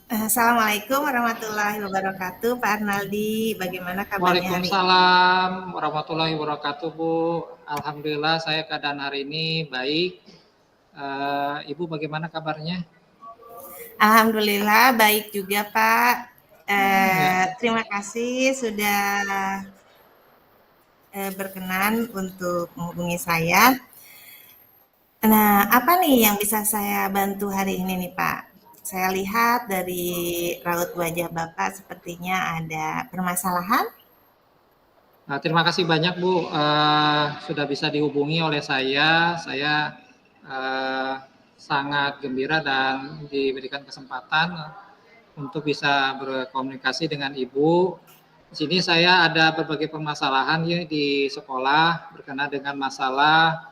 Assalamualaikum warahmatullahi wabarakatuh, Pak Arnaldi. Bagaimana kabarnya hari ini? Waalaikumsalam warahmatullahi wabarakatuh, Bu. Alhamdulillah saya keadaan hari ini baik. Ibu bagaimana kabarnya? Alhamdulillah baik juga, Pak. Ya, Terima kasih sudah berkenan untuk menghubungi saya. Nah, apa nih yang bisa saya bantu hari ini nih, Pak? Saya lihat dari raut wajah Bapak sepertinya ada permasalahan. terima kasih banyak, Bu, sudah bisa dihubungi oleh saya. Saya eh, sangat gembira dan diberikan kesempatan untuk bisa berkomunikasi dengan Ibu. Di sini saya ada berbagai permasalahan ya di sekolah berkenaan dengan masalah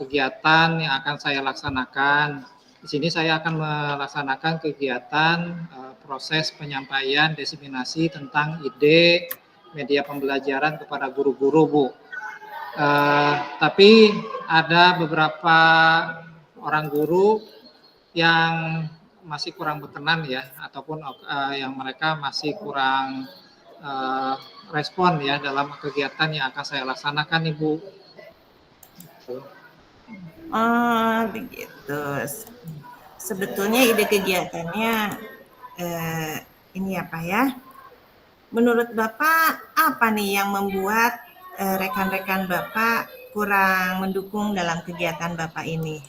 kegiatan yang akan saya laksanakan. Di sini saya akan melaksanakan kegiatan proses penyampaian diseminasi tentang ide media pembelajaran kepada guru-guru, Bu. Tapi ada beberapa orang guru yang masih kurang berkenan ya, ataupun yang mereka masih kurang respon ya dalam kegiatan yang akan saya laksanakan, Ibu. Oh, begitu. Sebetulnya ide kegiatannya eh, ini apa ya? Menurut Bapak apa nih yang membuat rekan-rekan Bapak kurang mendukung dalam kegiatan Bapak ini?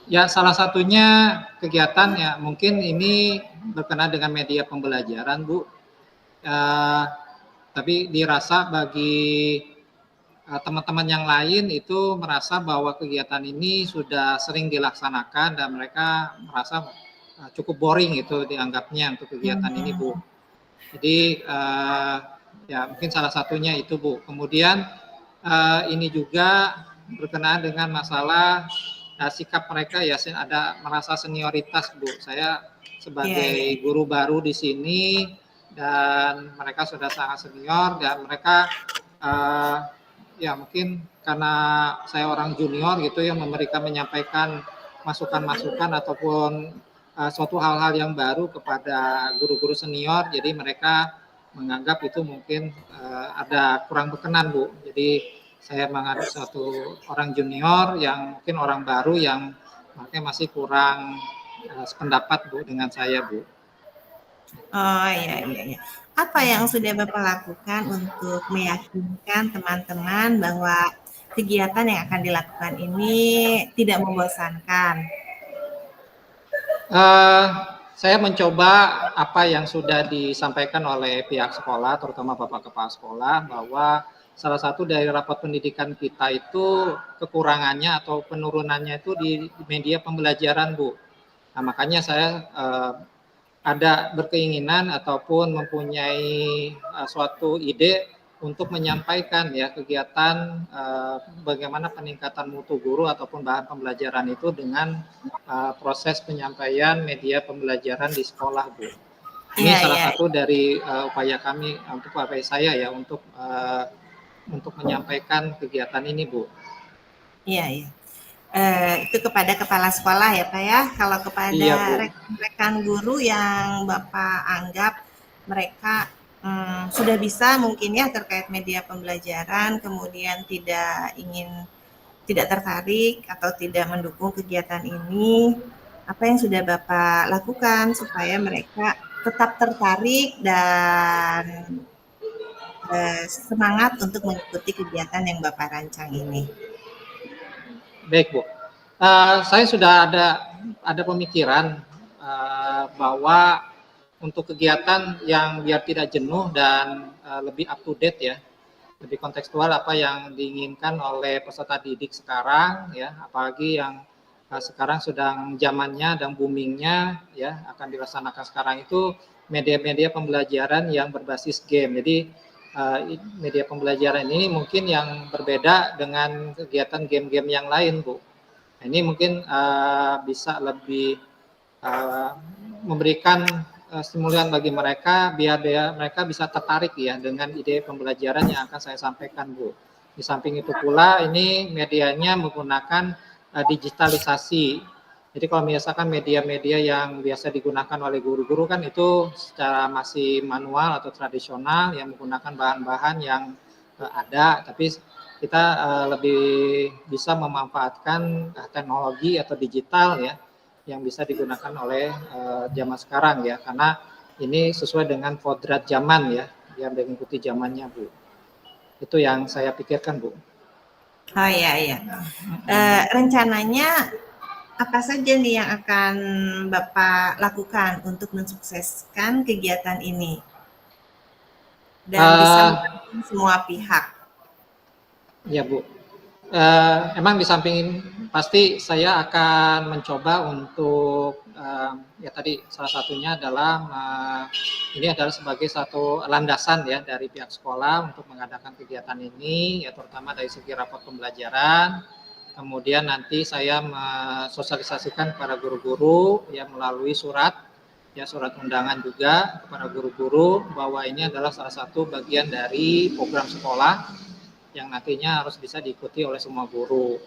Ya, salah satunya kegiatan ya mungkin ini berkenaan dengan media pembelajaran, Bu. Eh, tapi dirasa bagi teman-teman yang lain itu merasa bahwa kegiatan ini sudah sering dilaksanakan dan mereka merasa cukup boring itu dianggapnya untuk kegiatan ini, Bu. Hmm. Jadi ya mungkin salah satunya itu, Bu. Kemudian ini juga berkenaan dengan masalah sikap mereka ya, ada merasa senioritas, Bu. Saya Iya, iya. sebagai guru baru di sini dan mereka sudah sangat senior dan mereka ya mungkin karena saya orang junior gitu ya, memberikan menyampaikan masukan-masukan ataupun suatu hal-hal yang baru kepada guru-guru senior, jadi mereka menganggap itu mungkin ada kurang berkenan, Bu. Jadi saya menghadapi suatu orang junior yang mungkin orang baru yang makanya masih kurang sependapat, Bu, dengan saya, Bu. Oh, iya, iya, iya. Apa yang sudah Bapak lakukan untuk meyakinkan teman-teman bahwa kegiatan yang akan dilakukan ini tidak membosankan? Uh, saya mencoba apa yang sudah disampaikan oleh pihak sekolah, terutama Bapak Kepala Sekolah, bahwa salah satu dari rapat pendidikan kita itu kekurangannya atau penurunannya itu di media pembelajaran, Bu. Nah, makanya saya ada berkeinginan ataupun mempunyai suatu ide untuk menyampaikan ya kegiatan bagaimana peningkatan mutu guru ataupun bahan pembelajaran itu dengan proses penyampaian media pembelajaran di sekolah, Bu. Ini Iya, salah iya, satu dari upaya kami untuk upaya saya ya untuk menyampaikan kegiatan ini, Bu. iya, iya. Itu kepada kepala sekolah ya Pak ya. Kalau kepada Iya, Bu. rekan-rekan guru yang Bapak anggap mereka sudah bisa mungkin ya terkait media pembelajaran, kemudian tidak tertarik atau tidak mendukung kegiatan ini, apa yang sudah Bapak lakukan supaya mereka tetap tertarik dan semangat untuk mengikuti kegiatan yang Bapak rancang ini? Baik, Bu. Saya sudah ada pemikiran bahwa untuk kegiatan yang biar tidak jenuh dan lebih up to date ya, lebih kontekstual apa yang diinginkan oleh peserta didik sekarang ya, apalagi yang sekarang sedang zamannya dan boomingnya ya akan dilaksanakan sekarang itu media-media pembelajaran yang berbasis game. Jadi media pembelajaran ini mungkin yang berbeda dengan kegiatan game-game yang lain, Bu. Ini mungkin bisa lebih memberikan stimulan bagi mereka biar mereka bisa tertarik ya dengan ide pembelajaran yang akan saya sampaikan, Bu. Di samping itu pula ini medianya menggunakan digitalisasi. Jadi kalau misalkan media-media yang biasa digunakan oleh guru-guru kan itu secara masih manual atau tradisional yang menggunakan bahan-bahan yang ada, tapi kita lebih bisa memanfaatkan teknologi atau digital ya yang bisa digunakan oleh zaman sekarang ya, karena ini sesuai dengan kodrat zaman ya, yang mengikuti zamannya, Bu. Itu yang saya pikirkan, Bu. Oh iya, iya. Rencananya apa saja nih yang akan Bapak lakukan untuk mensukseskan kegiatan ini dan bisa Uh, mendapatkan semua pihak? ya, Bu. Emang di samping pasti saya akan mencoba untuk ya tadi salah satunya adalah ini adalah sebagai satu landasan ya dari pihak sekolah untuk mengadakan kegiatan ini ya, terutama dari segi rapot pembelajaran. Kemudian nanti saya mensosialisasikan kepada guru-guru ya melalui surat undangan juga kepada guru-guru bahwa ini adalah salah satu bagian dari program sekolah yang nantinya harus bisa diikuti oleh semua guru.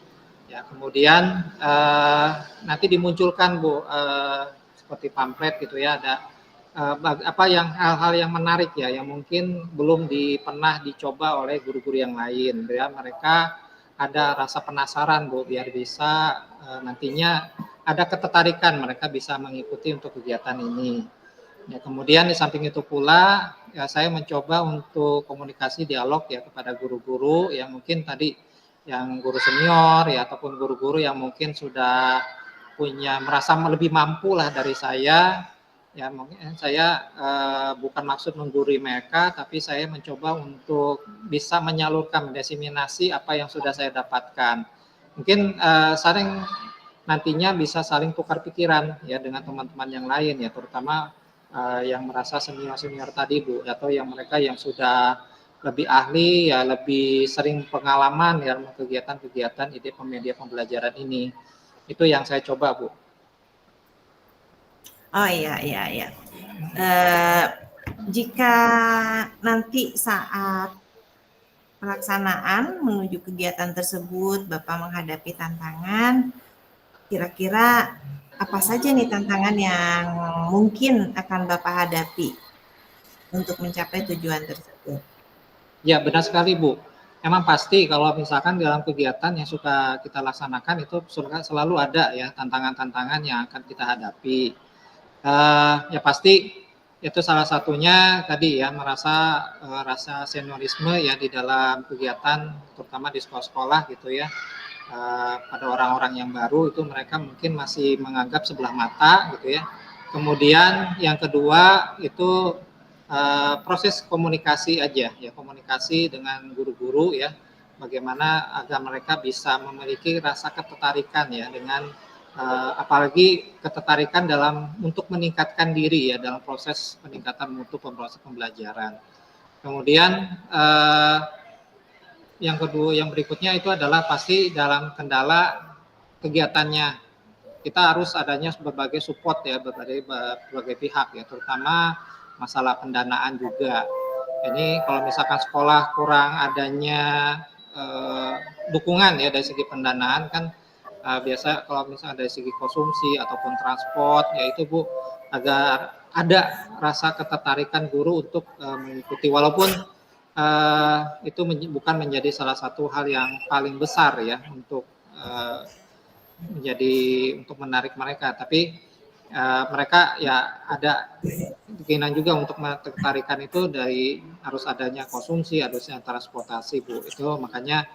Ya, kemudian nanti dimunculkan, Bu, seperti pamflet gitu ya, ada apa yang hal-hal yang menarik ya, yang mungkin belum pernah dicoba oleh guru-guru yang lain. Ya, mereka ada rasa penasaran, Bu, biar bisa nantinya ada ketertarikan mereka bisa mengikuti untuk kegiatan ini. Ya, kemudian di samping itu pula ya saya mencoba untuk komunikasi dialog ya kepada guru-guru yang mungkin tadi yang guru senior ya ataupun guru-guru yang mungkin sudah merasa lebih mampu lah dari saya ya, mungkin saya bukan maksud menggurui mereka, tapi saya mencoba untuk bisa menyalurkan mendiseminasi apa yang sudah saya dapatkan. Mungkin saling nantinya bisa saling tukar pikiran ya dengan teman-teman yang lain ya, terutama yang merasa senior-senior tadi, Bu, atau yang mereka yang sudah lebih ahli ya, lebih sering pengalaman ya kegiatan-kegiatan ide media pembelajaran ini. Itu yang saya coba, Bu. Oh iya, iya, iya. Jika nanti saat pelaksanaan menuju kegiatan tersebut Bapak menghadapi tantangan, kira-kira apa saja nih tantangan yang mungkin akan Bapak hadapi untuk mencapai tujuan tersebut? Ya, benar sekali, Bu. Memang pasti kalau misalkan dalam kegiatan yang suka kita laksanakan itu selalu ada ya tantangan-tantangan yang akan kita hadapi. Ya pasti itu salah satunya tadi ya merasa rasa seniorisme ya di dalam kegiatan terutama di sekolah-sekolah gitu ya. Pada orang-orang yang baru itu mereka mungkin masih menganggap sebelah mata gitu ya. Kemudian yang kedua itu proses komunikasi aja ya, komunikasi dengan guru-guru ya, bagaimana agar mereka bisa memiliki rasa ketertarikan ya dengan apalagi ketertarikan dalam untuk meningkatkan diri ya dalam proses peningkatan mutu proses pembelajaran. Kemudian yang kedua, yang berikutnya itu adalah pasti dalam kendala kegiatannya. Kita harus adanya berbagai support ya, berbagai pihak ya, terutama masalah pendanaan juga. Ini kalau misalkan sekolah kurang adanya dukungan ya dari segi pendanaan kan biasa kalau misalnya dari segi konsumsi ataupun transport ya itu, Bu, agar ada rasa ketertarikan guru untuk mengikuti walaupun itu bukan menjadi salah satu hal yang paling besar ya untuk untuk menarik mereka, tapi mereka ya ada keinginan juga untuk ketertarikan itu dari harus adanya konsumsi, harusnya transportasi, Bu. Itu makanya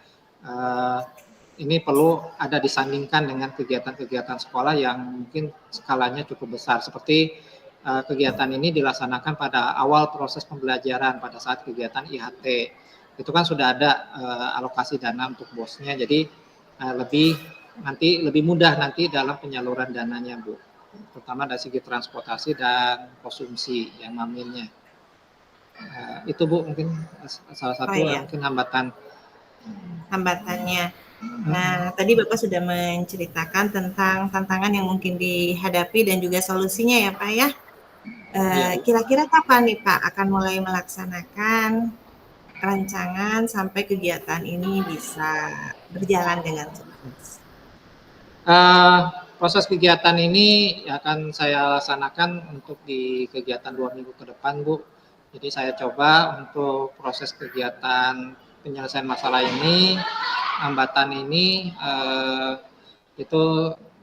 ini perlu ada disandingkan dengan kegiatan-kegiatan sekolah yang mungkin skalanya cukup besar seperti kegiatan ini dilaksanakan pada awal proses pembelajaran pada saat kegiatan IHT. Itu kan sudah ada alokasi dana untuk bosnya, jadi lebih mudah nanti dalam penyaluran dananya, Bu, terutama dari segi transportasi dan konsumsi yang maminnya. Itu Bu mungkin salah Oh satu iya, mungkin hambatan. hambatannya. Nah, Mm-mm. tadi Bapak sudah menceritakan tentang tantangan yang mungkin dihadapi dan juga solusinya ya Pak ya. Iya Bu. Kira-kira kapan nih Pak akan mulai melaksanakan rancangan sampai kegiatan ini bisa berjalan dengan sukses? Uh, Proses kegiatan ini akan saya laksanakan untuk di kegiatan 2 minggu ke depan, Bu. Jadi saya coba untuk proses kegiatan penyelesaian masalah ini, hambatan ini, itu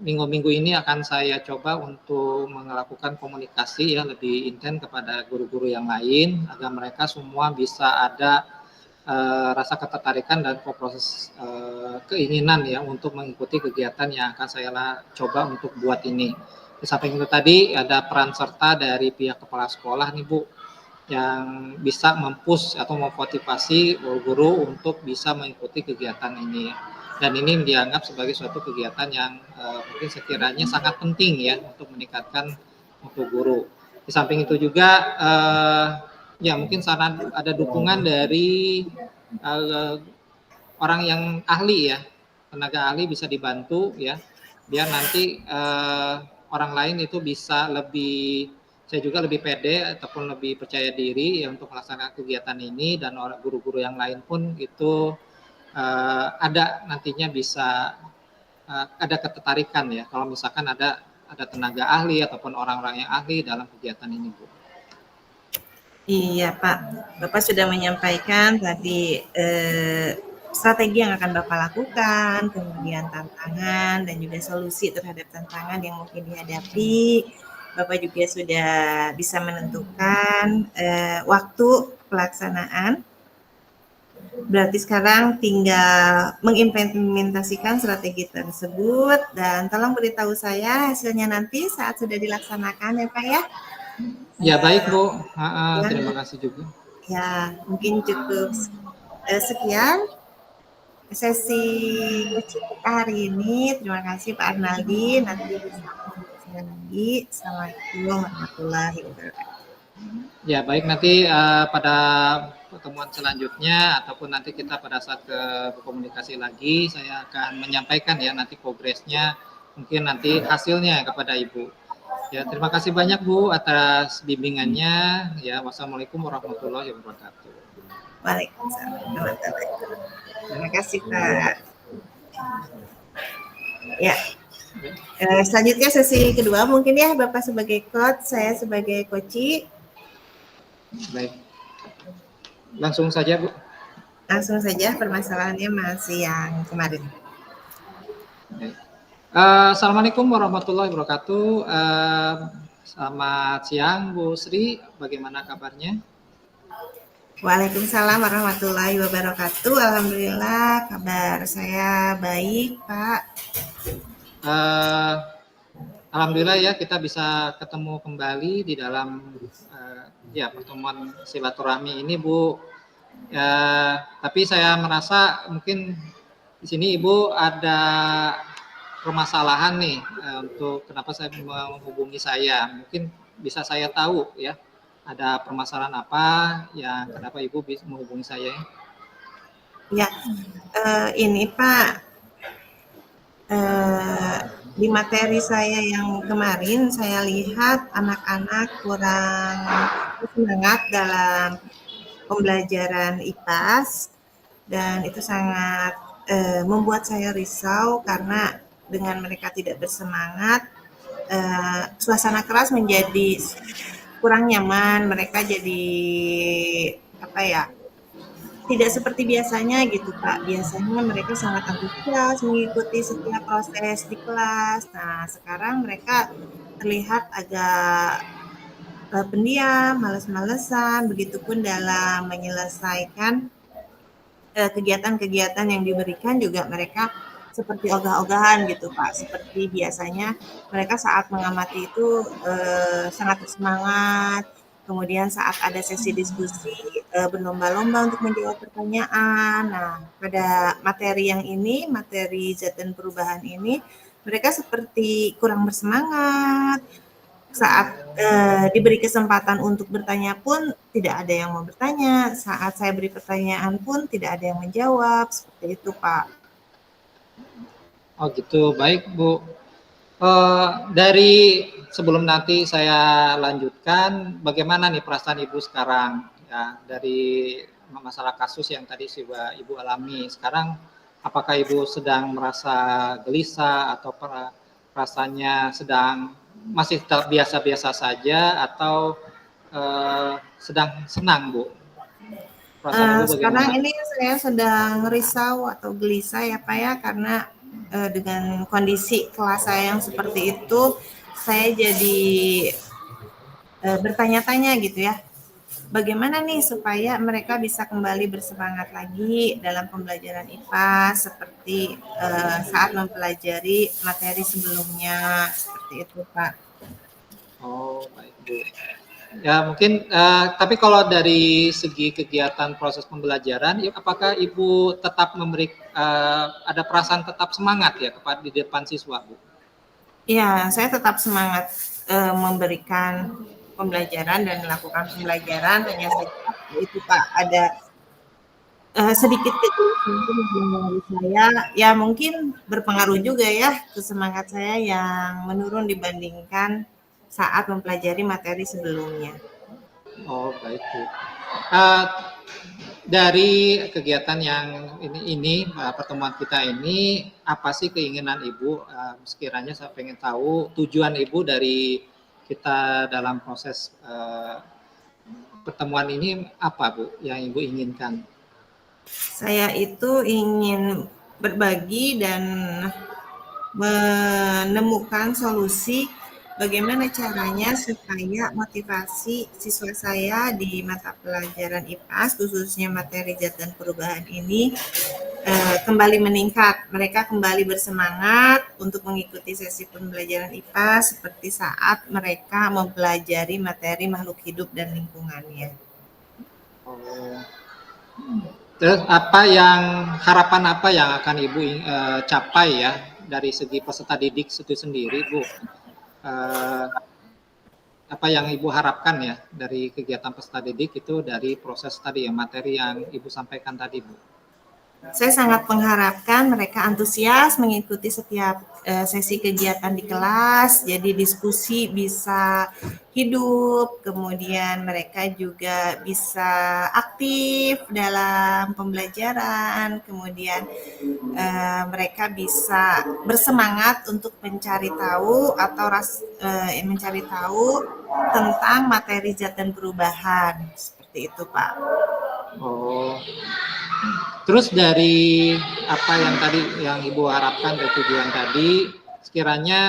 minggu-minggu ini akan saya coba untuk melakukan komunikasi ya lebih intens kepada guru-guru yang lain agar mereka semua bisa ada rasa ketertarikan dan proses keinginan ya untuk mengikuti kegiatan yang akan saya coba untuk buat ini. Di samping itu tadi ada peran serta dari pihak kepala sekolah nih Bu yang bisa mempush atau memotivasi guru-guru untuk bisa mengikuti kegiatan ini. Dan ini dianggap sebagai suatu kegiatan yang mungkin sekiranya sangat penting ya untuk meningkatkan mutu guru. Di samping itu juga ya mungkin saran ada dukungan dari uh, orang yang ahli ya, tenaga ahli bisa dibantu ya, biar nanti orang lain itu bisa lebih, saya juga lebih pede ataupun lebih percaya diri ya untuk melaksanakan kegiatan ini dan guru-guru yang lain pun itu ada nantinya bisa ada ketertarikan ya kalau misalkan ada tenaga ahli ataupun orang-orang yang ahli dalam kegiatan ini Bu. Iya Pak, Bapak sudah menyampaikan tadi strategi yang akan Bapak lakukan, kemudian tantangan dan juga solusi terhadap tantangan yang mungkin dihadapi. Bapak juga sudah bisa menentukan waktu pelaksanaan. Berarti sekarang tinggal mengimplementasikan strategi tersebut dan tolong beritahu saya hasilnya nanti saat sudah dilaksanakan ya Pak ya. Ya baik Eh, Bu, ya, terima kasih juga. ya mungkin cukup sekian sesi coaching kita hari ini. Terima kasih Pak Arnaldi. Nanti bisa bertemu saya lagi. Assalamualaikum warahmatullahi wabarakatuh. Ya baik, nanti pada pertemuan selanjutnya ataupun nanti kita pada saat berkomunikasi lagi saya akan menyampaikan ya nanti progresnya, mungkin nanti hasilnya kepada Ibu. Ya terima kasih banyak Bu atas bimbingannya. Ya wassalamualaikum warahmatullahi wabarakatuh. Waalaikumsalam warahmatullahi wabarakatuh. Terima kasih Pak. Ya, selanjutnya sesi kedua mungkin ya Bapak sebagai coach, saya sebagai coach. Baik, langsung saja Bu. Langsung saja permasalahannya masih yang kemarin. Baik. Assalamualaikum warahmatullahi wabarakatuh. Selamat siang Bu Sri, bagaimana kabarnya? Waalaikumsalam warahmatullahi wabarakatuh. Alhamdulillah kabar saya baik Pak. Alhamdulillah ya kita bisa ketemu kembali di dalam ya pertemuan silaturahmi ini Bu. Tapi saya merasa mungkin di sini Ibu ada permasalahan nih untuk kenapa saya menghubungi saya. Mungkin bisa saya tahu ya ada permasalahan apa yang kenapa Ibu bisa menghubungi saya? Ya, ini Pak, di materi saya yang kemarin saya lihat anak-anak kurang semangat dalam pembelajaran IPAS dan itu sangat membuat saya risau karena dengan mereka tidak bersemangat, suasana kelas menjadi kurang nyaman, mereka jadi apa ya, tidak seperti biasanya gitu Kak. Biasanya mereka sangat antusias mengikuti setiap proses di kelas. Nah, sekarang mereka terlihat agak pendiam, males-malesan, begitupun dalam menyelesaikan kegiatan-kegiatan yang diberikan juga mereka seperti ogah-ogahan gitu Pak. Seperti biasanya mereka saat mengamati itu sangat bersemangat. Kemudian saat ada sesi diskusi berlomba-lomba untuk menjawab pertanyaan. Nah, pada materi yang ini, materi zat dan perubahan ini, mereka seperti kurang bersemangat, saat diberi kesempatan untuk bertanya pun tidak ada yang mau bertanya, saat saya beri pertanyaan pun tidak ada yang menjawab, seperti itu Pak. Oh gitu, baik Bu. Dari sebelum nanti saya lanjutkan, bagaimana nih perasaan Ibu sekarang ya dari masalah kasus yang tadi Ibu alami. Sekarang apakah Ibu sedang merasa gelisah atau rasanya sedang masih tetap biasa-biasa saja atau sedang senang Bu? Perasaan Ibu Sekarang bagaimana? ini saya sedang risau atau gelisah ya Pak ya, karena dengan kondisi kelas saya yang seperti itu, saya jadi bertanya-tanya gitu ya, bagaimana nih supaya mereka bisa kembali bersemangat lagi dalam pembelajaran IPA seperti saat mempelajari materi sebelumnya, seperti itu Pak. Oh, baik Bu. Ya mungkin, tapi kalau dari segi kegiatan proses pembelajaran, apakah Ibu tetap ada perasaan tetap semangat ya di depan siswa, Bu? Ya, saya tetap semangat memberikan pembelajaran dan melakukan pembelajaran, hanya saja itu Pak, ada sedikit kegelisahan dari saya, ya mungkin berpengaruh juga ya ke semangat saya yang menurun dibandingkan saat mempelajari materi sebelumnya. Oh, baik, Bu. Uh, dari kegiatan yang ini pertemuan kita ini, apa sih keinginan Ibu? Sekiranya saya pengen tahu tujuan Ibu dari kita dalam proses pertemuan ini apa, Bu, yang Ibu inginkan? Saya itu ingin berbagi dan menemukan solusi bagaimana caranya supaya motivasi siswa saya di mata pelajaran IPAS, khususnya materi zat dan perubahan ini, kembali meningkat. Mereka kembali bersemangat untuk mengikuti sesi pembelajaran IPA seperti saat mereka mempelajari materi makhluk hidup dan lingkungannya. Oh. Terus harapan apa yang akan Ibu capai ya dari segi peserta didik itu sendiri, Bu? Apa yang Ibu harapkan ya dari kegiatan peserta didik itu dari proses tadi ya materi yang Ibu sampaikan tadi, Bu? Saya sangat mengharapkan mereka antusias mengikuti setiap sesi kegiatan di kelas, jadi diskusi bisa hidup, kemudian mereka juga bisa aktif dalam pembelajaran, kemudian mereka bisa bersemangat untuk mencari tahu atau mencari tahu tentang materi zat dan perubahan, seperti itu Pak. Oh, terus dari apa yang tadi yang Ibu harapkan dari tujuan tadi, sekiranya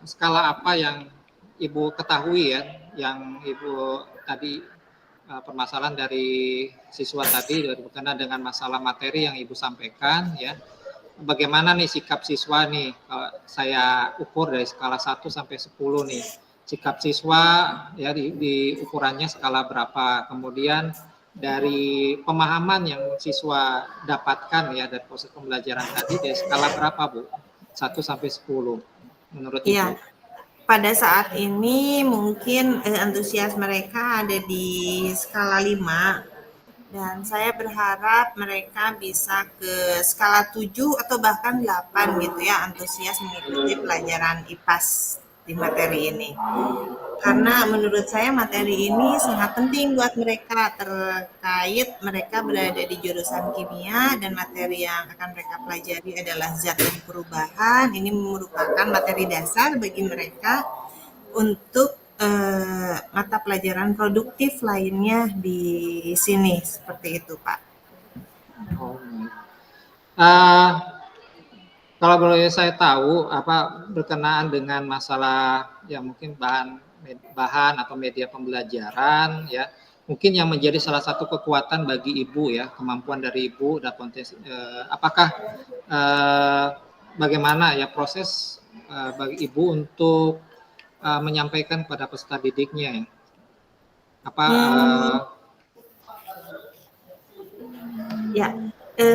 skala apa yang Ibu ketahui ya, yang Ibu tadi permasalahan dari siswa tadi berkenaan dengan masalah materi yang Ibu sampaikan ya. Bagaimana nih sikap siswa nih kalau saya ukur dari skala 1 sampai 10 nih. Sikap siswa ya di ukurannya skala berapa. Kemudian dari pemahaman yang siswa dapatkan ya dari proses pembelajaran tadi dari skala berapa, Bu? 1 sampai 10 menurut Iya, Ibu. pada saat ini mungkin antusias mereka ada di skala 5 dan saya berharap mereka bisa ke skala 7 atau bahkan 8 gitu ya, antusias mengikuti pelajaran IPAS di materi ini. Karena menurut saya materi ini sangat penting buat mereka terkait mereka berada di jurusan kimia dan materi yang akan mereka pelajari adalah zat dan perubahan. Ini merupakan materi dasar bagi mereka untuk mata pelajaran produktif lainnya di sini, seperti itu Pak. Oh, uh, kalau boleh saya tahu apa berkenaan dengan masalah ya mungkin bahan atau media pembelajaran ya mungkin yang menjadi salah satu kekuatan bagi Ibu ya kemampuan dari Ibu dan kontes apakah bagaimana ya proses bagi Ibu untuk menyampaikan kepada peserta didiknya ya apa Hmm, ya,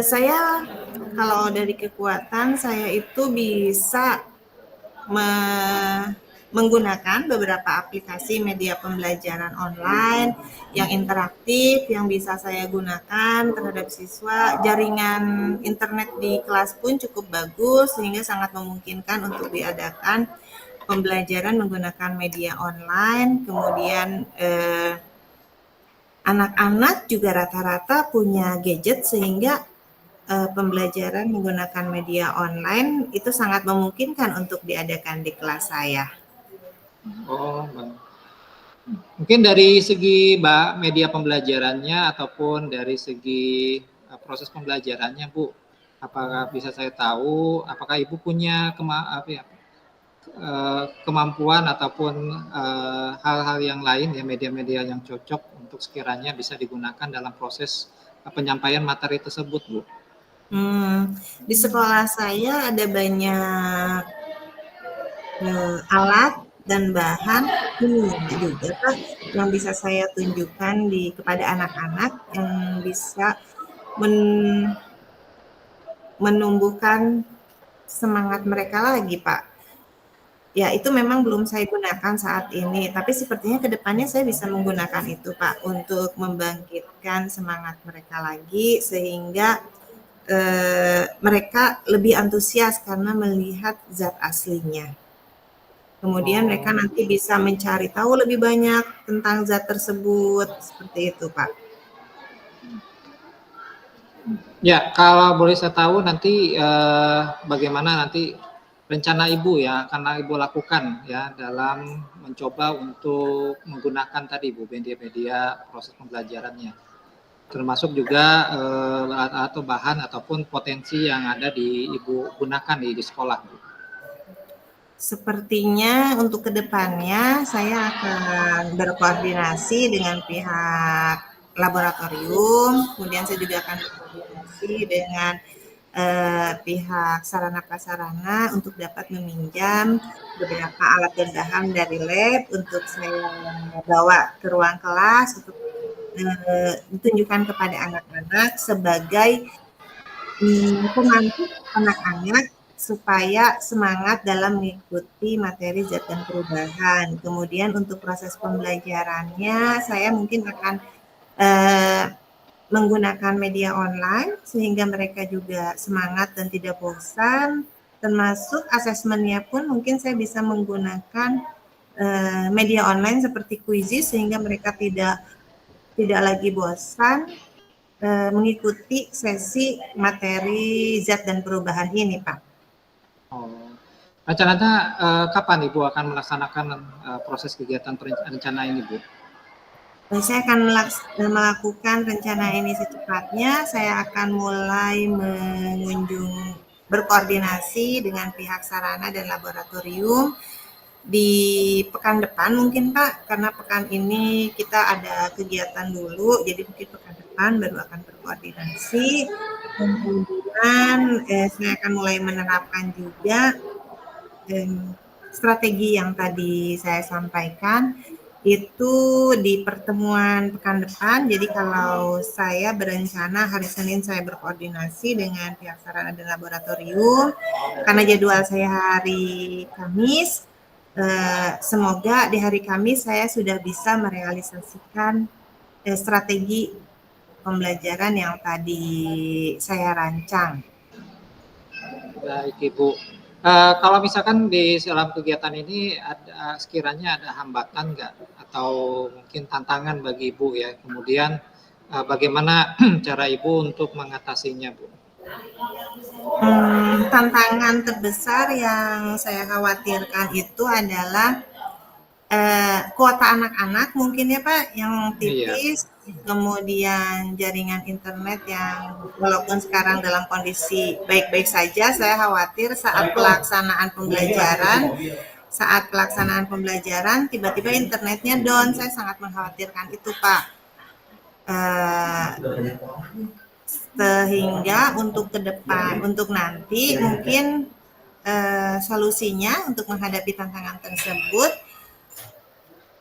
saya kalau dari kekuatan saya itu bisa menggunakan beberapa aplikasi media pembelajaran online yang interaktif yang bisa saya gunakan terhadap siswa. Jaringan internet di kelas pun cukup bagus sehingga sangat memungkinkan untuk diadakan pembelajaran menggunakan media online. Kemudian anak-anak juga rata-rata punya gadget sehingga pembelajaran menggunakan media online itu sangat memungkinkan untuk diadakan di kelas saya. Oh, mungkin dari segi media pembelajarannya ataupun dari segi proses pembelajarannya, Bu, apakah bisa saya tahu apakah Ibu punya kemampuan ataupun hal-hal yang lain ya, media-media yang cocok untuk sekiranya bisa digunakan dalam proses penyampaian materi tersebut, Bu? Di sekolah saya ada banyak alat dan bahan ini juga Kak, yang bisa saya tunjukkan kepada anak-anak yang bisa men- menumbuhkan semangat mereka lagi Pak. Ya itu memang belum saya gunakan saat ini, tapi sepertinya ke depannya saya bisa menggunakan itu Pak untuk membangkitkan semangat mereka lagi sehingga mereka lebih antusias karena melihat zat aslinya. Kemudian mereka Oh. nanti bisa mencari tahu lebih banyak tentang zat tersebut, seperti itu Pak. Ya, kalau boleh saya tahu nanti bagaimana nanti rencana Ibu ya, karena Ibu lakukan ya dalam mencoba untuk menggunakan tadi Bu media-media proses pembelajarannya, termasuk juga atau bahan ataupun potensi yang ada di Ibu gunakan di sekolah Bu. Sepertinya untuk kedepannya saya akan berkoordinasi dengan pihak laboratorium, kemudian saya juga akan berkoordinasi dengan pihak sarana prasarana untuk dapat meminjam beberapa alat dan bahan dari lab untuk saya bawa ke ruang kelas untuk ditunjukkan kepada anak-anak sebagai pemantik anak-anak supaya semangat dalam mengikuti materi zat dan perubahan. Kemudian untuk proses pembelajarannya, saya mungkin akan menggunakan media online sehingga mereka juga semangat dan tidak bosan. Termasuk asesmennya pun mungkin saya bisa menggunakan media online seperti Quizizz sehingga mereka tidak lagi bosan mengikuti sesi materi zat dan perubahan ini, Pak. Oh. Rencananya kapan Ibu akan melaksanakan proses kegiatan rencana ini, Bu? Saya akan melakukan rencana ini secepatnya. Saya akan mulai berkoordinasi dengan pihak sarana dan laboratorium di pekan depan mungkin Pak, karena pekan ini kita ada kegiatan dulu, jadi mungkin pekan depan baru akan berkoordinasi. Kemudian saya akan mulai menerapkan juga strategi yang tadi saya sampaikan itu di pertemuan pekan depan. Jadi kalau saya berencana hari Senin saya berkoordinasi dengan pihak sarana dan laboratorium karena jadwal saya hari Kamis. Semoga di hari Kamis saya sudah bisa merealisasikan strategi pembelajaran yang tadi saya rancang. Baik Ibu. Kalau misalkan di dalam kegiatan ini sekiranya ada hambatan nggak atau mungkin tantangan bagi Ibu ya, kemudian bagaimana cara Ibu untuk mengatasinya, Bu? Tantangan terbesar yang saya khawatirkan itu adalah kuota anak-anak mungkin ya Pak yang Iya. tipis, kemudian jaringan internet yang walaupun sekarang dalam kondisi baik-baik saja, saya khawatir saat pelaksanaan pembelajaran tiba-tiba internetnya down, saya sangat mengkhawatirkan itu Pak. Sehingga untuk ke depan, untuk nanti mungkin solusinya untuk menghadapi tantangan tersebut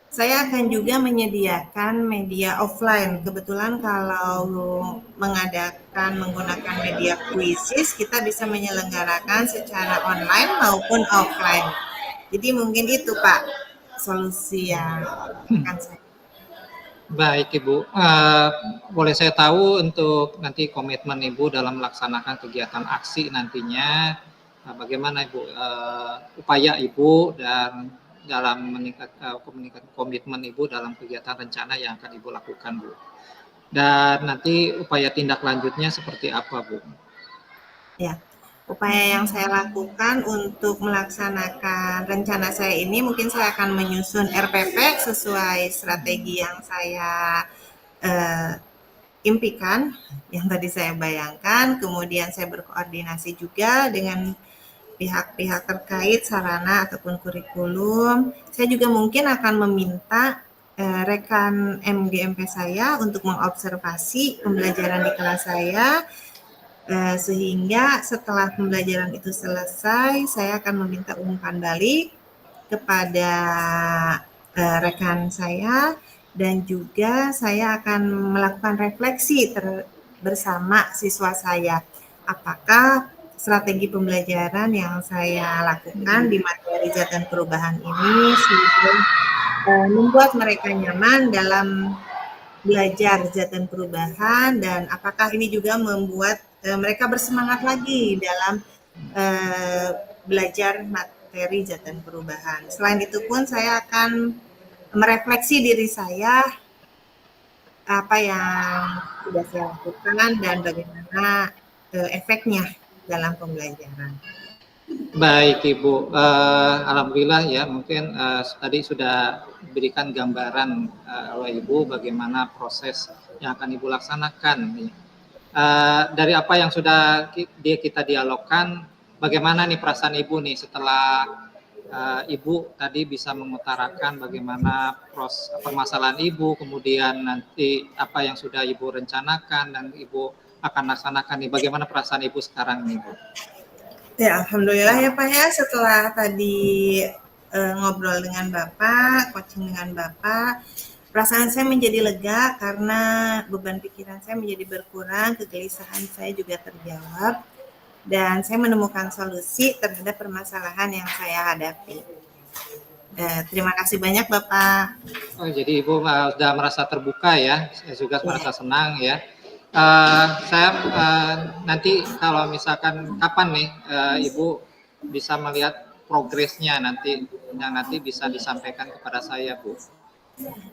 saya akan juga menyediakan media offline. Kebetulan kalau menggunakan media Quizizz, kita bisa menyelenggarakan secara online maupun offline. Jadi mungkin itu Pak solusi yang akan saya. Baik Ibu, boleh saya tahu untuk nanti komitmen Ibu dalam melaksanakan kegiatan aksi nantinya, bagaimana Ibu, upaya Ibu dan dalam meningkatkan komitmen Ibu dalam kegiatan rencana yang akan Ibu lakukan Bu? Dan nanti upaya tindak lanjutnya seperti apa Bu? Ya, upaya yang saya lakukan untuk melaksanakan rencana saya ini mungkin saya akan menyusun RPP sesuai strategi yang saya eh, impikan, yang tadi saya bayangkan. Kemudian saya berkoordinasi juga dengan pihak-pihak terkait sarana ataupun kurikulum. Saya juga mungkin akan meminta rekan MGMP saya untuk mengobservasi pembelajaran di kelas saya, sehingga setelah pembelajaran itu selesai, saya akan meminta umpan balik kepada rekan saya, dan juga saya akan melakukan refleksi bersama siswa saya. Apakah strategi pembelajaran yang saya lakukan di materi zat dan perubahan ini sudah membuat mereka nyaman dalam belajar zat dan perubahan, dan apakah ini juga membuat mereka bersemangat lagi dalam belajar materi zat dan perubahan. Selain itu pun saya akan merefleksi diri saya, apa yang sudah saya lakukan dan bagaimana efeknya dalam pembelajaran. Baik Ibu, alhamdulillah ya mungkin tadi sudah diberikan gambaran oleh Ibu bagaimana proses yang akan Ibu laksanakan. Dari apa yang sudah kita dialogkan, bagaimana nih perasaan Ibu nih setelah Ibu tadi bisa mengutarakan bagaimana permasalahan Ibu, kemudian nanti apa yang sudah Ibu rencanakan dan Ibu akan laksanakan nih, bagaimana perasaan Ibu sekarang nih Bu? Ya, alhamdulillah ya Pak ya, setelah tadi ngobrol dengan Bapak, coaching dengan Bapak, perasaan saya menjadi lega karena beban pikiran saya menjadi berkurang, kegelisahan saya juga terjawab, dan saya menemukan solusi terhadap permasalahan yang saya hadapi. Terima kasih banyak Bapak. Oh, jadi Ibu sudah merasa terbuka ya, saya juga merasa senang ya. Saya nanti kalau misalkan kapan nih Ibu bisa melihat progresnya nanti yang nanti bisa disampaikan kepada saya Bu.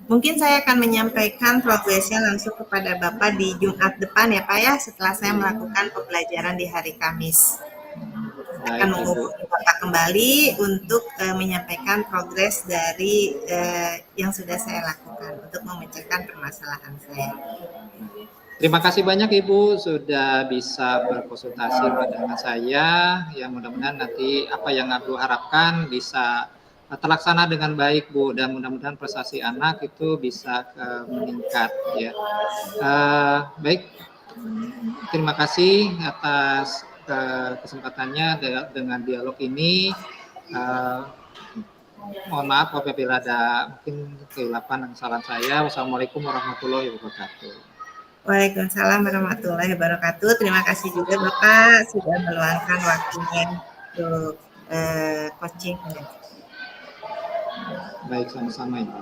Mungkin saya akan menyampaikan progresnya langsung kepada Bapak di Jumat depan ya Pak ya, setelah saya melakukan pembelajaran di hari Kamis. Saya akan Baik Ibu. menghubungi Bapak kembali untuk menyampaikan progres dari yang sudah saya lakukan untuk memecahkan permasalahan saya. Terima kasih banyak Ibu sudah bisa berkonsultasi dengan saya. Ya mudah-mudahan nanti apa yang Ibu harapkan bisa terlaksana dengan baik Bu, dan mudah-mudahan prestasi anak itu bisa meningkat ya. Baik, terima kasih atas kesempatannya dengan dialog ini. Mohon maaf apabila ada mungkin kehilapan dan kesalahan saya. Wassalamualaikum warahmatullahi wabarakatuh. Waalaikumsalam warahmatullahi wabarakatuh. Terima kasih juga Bapak sudah meluangkan waktunya untuk coaching. Baik, sama-sama Ibu.